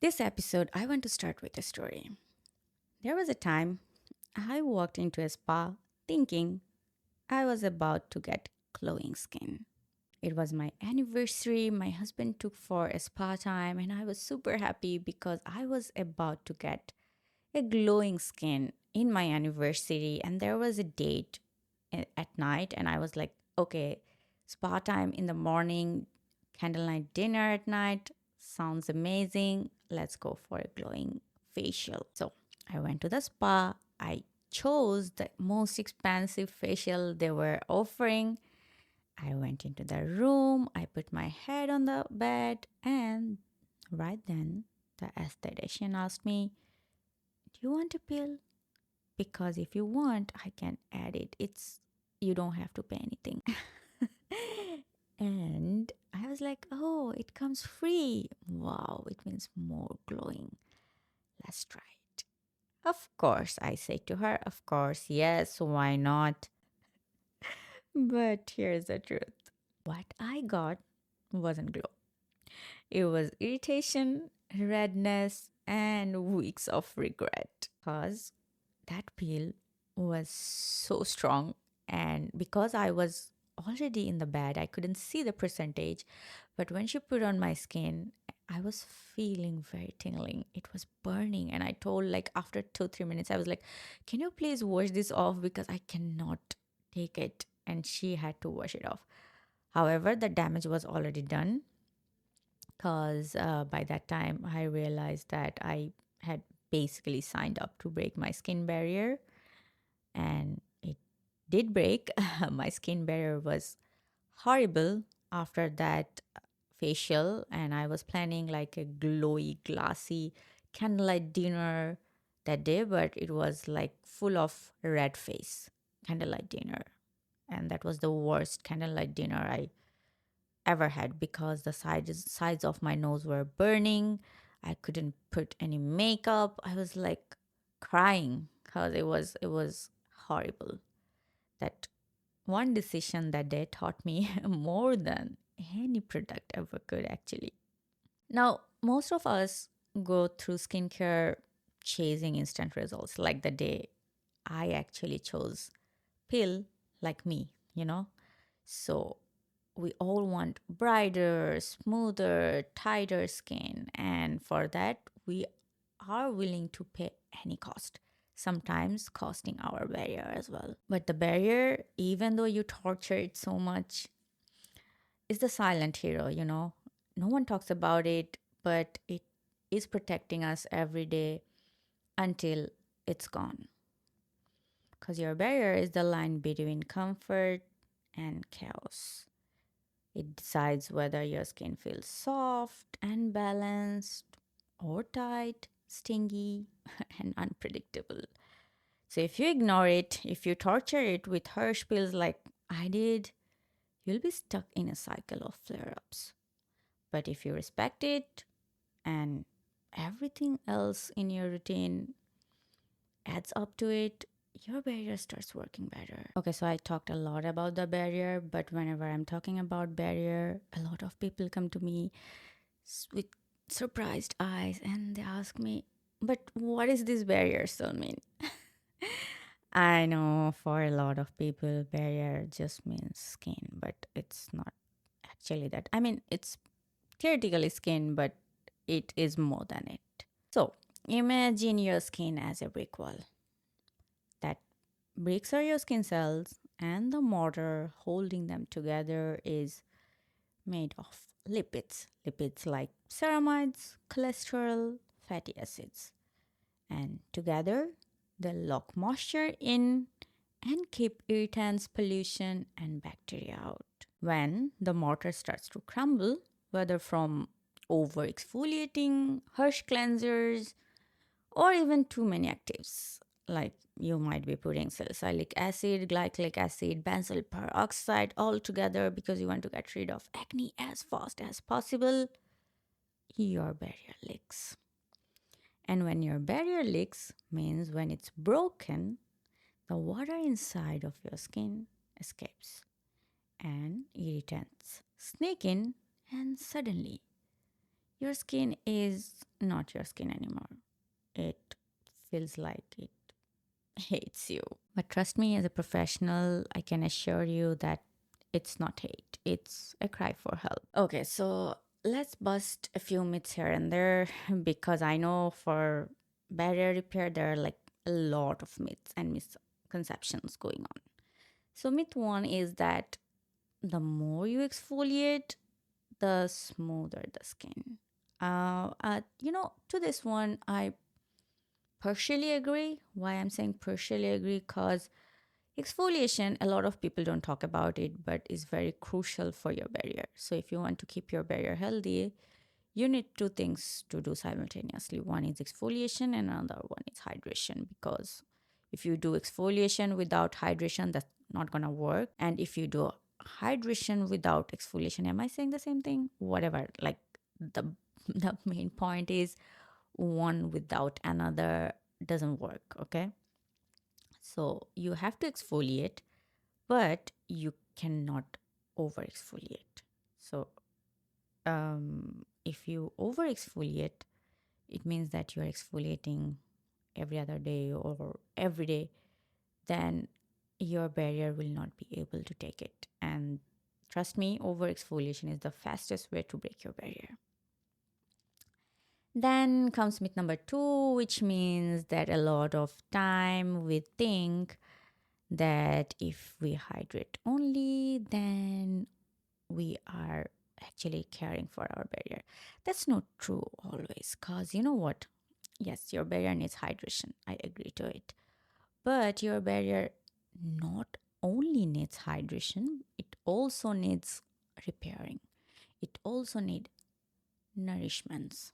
This episode, I want to start with a story. There was a time I walked into a spa thinking I was about to get glowing skin. It was my anniversary. My husband took for a spa time, and I was super happy because I was about to get a glowing skin in my anniversary. And there was a date at night, and I was like, okay, spa time in the morning, candlelight dinner at night. Sounds amazing. Let's go for a glowing facial. So I went to the spa. I chose the most expensive facial they were offering. I went into the room, I put my head on the bed, and right then the aesthetician asked me, do you want a pill? Because if you want, I can add it. You don't have to pay anything. And I was like, oh, it comes free. Wow, it means more glowing. Let's try it. Of course, I say to her, of course, yes, why not? But here's the truth. What I got wasn't glow. It was irritation, redness, and weeks of regret. Because that peel was so strong. And because I was already in the bed, I couldn't see the percentage. But when she put on my skin, I was feeling very tingling. It was burning. And I told, like, after 2, 3 minutes, I was like, can you please wash this off? Because I cannot take it. And she had to wash it off. However, the damage was already done because by that time I realized that I had basically signed up to break my skin barrier, and it did break. My skin barrier was horrible after that facial, and I was planning like a glowy, glassy candlelight dinner that day, but it was like full of red face candlelight dinner. And that was the worst candlelight dinner I ever had because the sides of my nose were burning. I couldn't put any makeup. I was like crying because it was horrible. That one decision that day taught me more than any product ever could actually. Now, most of us go through skincare chasing instant results like the day I actually chose pill like me. So we all want brighter, smoother, tighter skin. And for that, we are willing to pay any cost, sometimes costing our barrier as well. But the barrier, even though you torture it so much, is the silent hero. No one talks about it, but it is protecting us every day until it's gone. Because your barrier is the line between comfort and chaos. It decides whether your skin feels soft and balanced or tight, stingy, and unpredictable. So if you ignore it, if you torture it with harsh pills like I did, you'll be stuck in a cycle of flare ups. But if you respect it and everything else in your routine adds up to it, your barrier starts working better. Okay, so I talked a lot about the barrier, but whenever I'm talking about barrier, a lot of people come to me with surprised eyes and they ask me, but what is this barrier still mean? I know for a lot of people, barrier just means skin, but it's not actually that. I mean, it's theoretically skin, but it is more than it. So imagine your skin as a brick wall. That bricks are your skin cells, and the mortar holding them together is made of lipids. Lipids like ceramides, cholesterol, fatty acids. And together, they lock moisture in and keep irritants, pollution, and bacteria out. When the mortar starts to crumble, whether from over exfoliating, harsh cleansers, or even too many actives. Like you might be putting salicylic acid, glycolic acid, benzoyl peroxide all together because you want to get rid of acne as fast as possible. Your barrier leaks. And when your barrier leaks, means when it's broken, the water inside of your skin escapes and irritants sneak in, and suddenly your skin is not your skin anymore. It feels like it hates you. But trust me, as a professional, I can assure you that it's not hate, it's a cry for help. Okay, so let's bust a few myths here and there because I know for barrier repair, there are like a lot of myths and misconceptions going on. So, myth one is that the more you exfoliate, the smoother the skin. To this one, I partially agree. Why I'm saying partially agree? Because exfoliation, a lot of people don't talk about it, but is very crucial for your barrier. So if you want to keep your barrier healthy, you need two things to do simultaneously. One is exfoliation and another one is hydration, because if you do exfoliation without hydration, that's not gonna work. And if you do hydration without exfoliation, am I saying the same thing? Whatever. Like the the main point is one without another doesn't work, okay? So you have to exfoliate, but you cannot over exfoliate. So if you over exfoliate, it means that you're exfoliating every other day or every day, then your barrier will not be able to take it. And trust me, over exfoliation is the fastest way to break your barrier. Then comes myth number two, which means that a lot of time we think that if we hydrate only, then we are actually caring for our barrier. That's not true always, because you know what? Yes, your barrier needs hydration. I agree to it. But your barrier not only needs hydration, it also needs repairing. It also needs nourishments.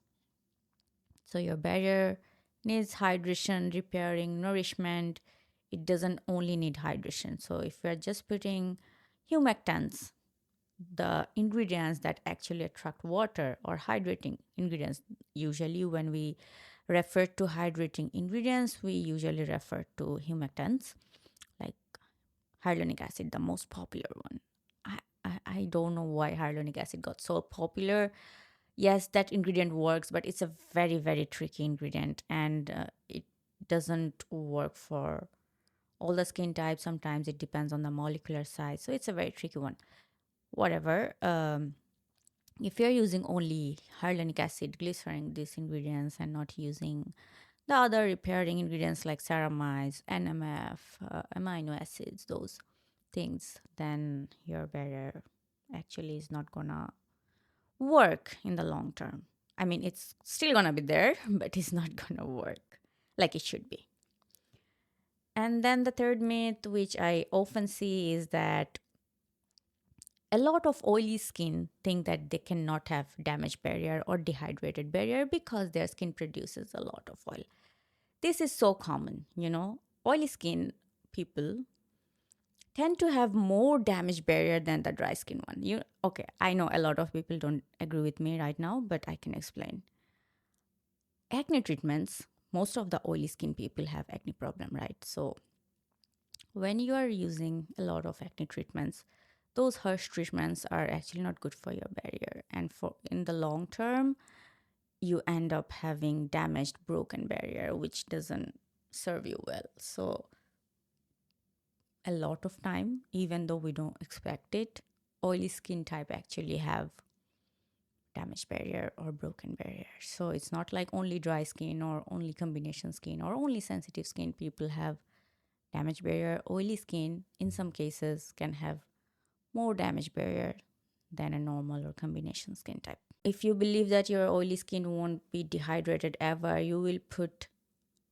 So your barrier needs hydration, repairing, nourishment. It doesn't only need hydration. So if we're just putting humectants, the ingredients that actually attract water or hydrating ingredients, usually when we refer to hydrating ingredients, we usually refer to humectants like hyaluronic acid, the most popular one. I don't know why hyaluronic acid got so popular. Yes, that ingredient works, but it's a very, very tricky ingredient, and it doesn't work for all the skin types. Sometimes it depends on the molecular size. So it's a very tricky one. Whatever. If you're using only hyaluronic acid, glycerin, these ingredients, and not using the other repairing ingredients like ceramides, NMF, amino acids, those things, then your barrier actually is not gonna work in the long term. I mean, it's still gonna be there, but it's not gonna work like it should be. And then the third myth, which I often see, is that a lot of oily skin think that they cannot have damaged barrier or dehydrated barrier because their skin produces a lot of oil. This is so common, you know. Oily skin people tend to have more damaged barrier than the dry skin one. Okay, I know a lot of people don't agree with me right now, but I can explain. Acne treatments, most of the oily skin people have acne problem, right? So when you are using a lot of acne treatments, those harsh treatments are actually not good for your barrier, and for in the long term you end up having damaged broken barrier which doesn't serve you well. So a lot of time, even though we don't expect it, oily skin type actually have damaged barrier or broken barrier. So it's not like only dry skin or only combination skin or only sensitive skin people have damaged barrier. Oily skin in some cases can have more damage barrier than a normal or combination skin type. If you believe that your oily skin won't be dehydrated ever, you will put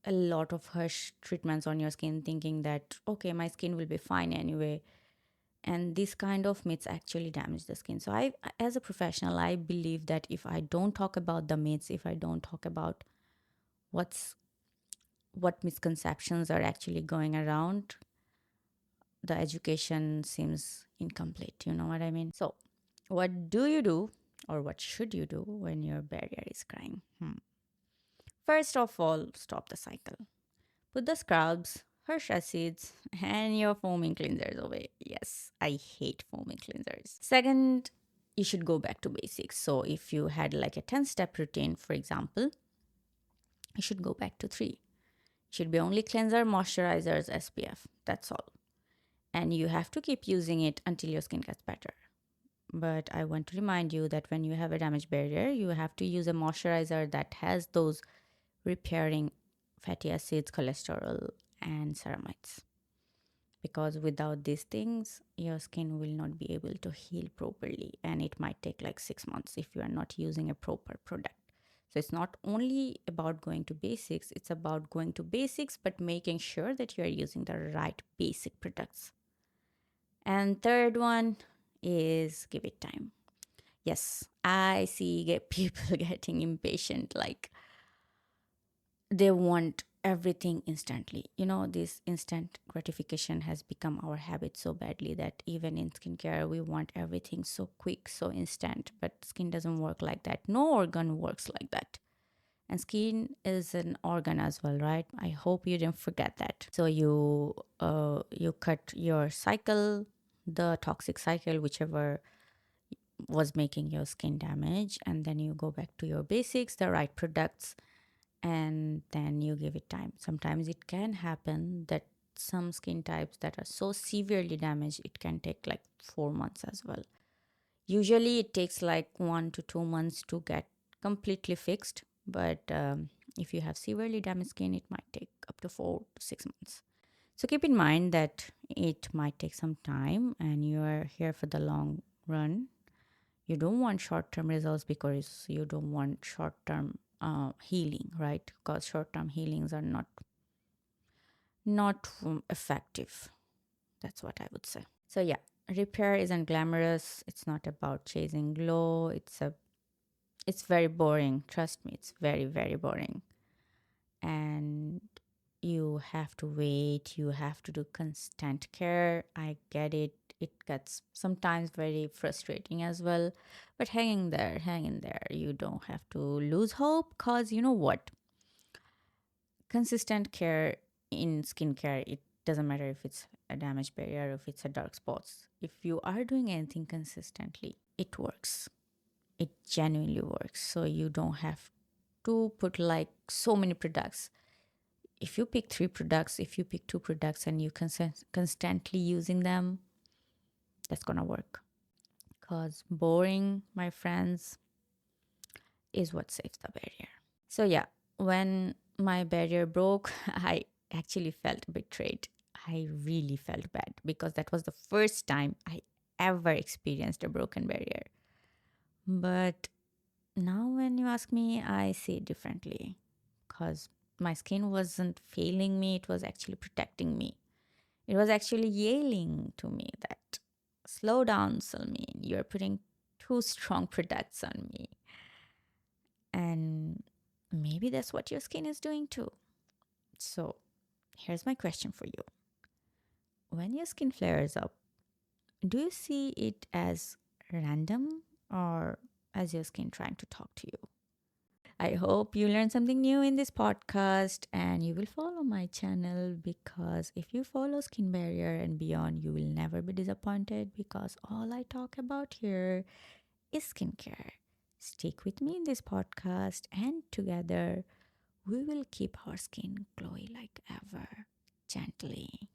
a lot of harsh treatments on your skin thinking that, okay, my skin will be fine anyway. And this kind of myths actually damage the skin. So as a professional, I believe that if I don't talk about the myths, if I don't talk about what misconceptions are actually going around, the education seems incomplete. You know what I mean? So what do you do, or what should you do when your barrier is crying? First of all, stop the cycle. Put the scrubs, harsh acids, and your foaming cleansers away. Yes, I hate foaming cleansers. Second, you should go back to basics. So if you had like a 10-step routine, for example, you should go back to 3. Should be only cleanser, moisturizers, SPF. That's all. And you have to keep using it until your skin gets better. But I want to remind you that when you have a damaged barrier, you have to use a moisturizer that has those repairing fatty acids, cholesterol, and ceramides. Because without these things, your skin will not be able to heal properly, and it might take like 6 months if you are not using a proper product. So it's not only about going to basics, it's about going to basics, but making sure that you are using the right basic products. And third one is give it time. Yes, I see people getting impatient, like they want everything instantly. This instant gratification has become our habit so badly that even in skincare, we want everything so quick, so instant. But skin doesn't work like that. No organ works like that. And skin is an organ as well, right? I hope you didn't forget that. So you cut your cycle, the toxic cycle, whichever was making your skin damage, and then you go back to your basics, the right products, and then you give it time. Sometimes it can happen that some skin types that are so severely damaged, it can take like 4 months as well. Usually it takes like 1 to 2 months to get completely fixed, but if you have severely damaged skin, it might take up to 4 to 6 months. So keep in mind that it might take some time and you are here for the long run. You don't want short-term results because you don't want short-term healing, right? Because short-term healings are not effective. That's what I would say. So yeah, repair isn't glamorous. It's not about chasing glow. It's very boring. Trust me, it's very, very boring. And you have to wait. You have to do constant care. I get it. It gets sometimes very frustrating as well. But hang in there. You don't have to lose hope, because you know what? Consistent care in skincare, it doesn't matter if it's a damaged barrier or if it's a dark spots. If you are doing anything consistently, it works. It genuinely works. So you don't have to put like so many products. If you pick 3 products, if you pick 2 products and you constantly using them, that's gonna work. Because boring, my friends, is what saves the barrier. So yeah, when my barrier broke, I actually felt betrayed. I really felt bad because that was the first time I ever experienced a broken barrier. But now when you ask me, I see it differently, because my skin wasn't failing me, it was actually protecting me. It was actually yelling to me that, slow down, Salmeen, you're putting too strong products on me. And maybe that's what your skin is doing too. So here's my question for you. When your skin flares up, do you see it as random or as your skin trying to talk to you? I hope you learned something new in this podcast and you will follow my channel, because if you follow Skin Barrier and beyond, you will never be disappointed, because all I talk about here is skincare. Stick with me in this podcast and together we will keep our skin glowy like ever, gently.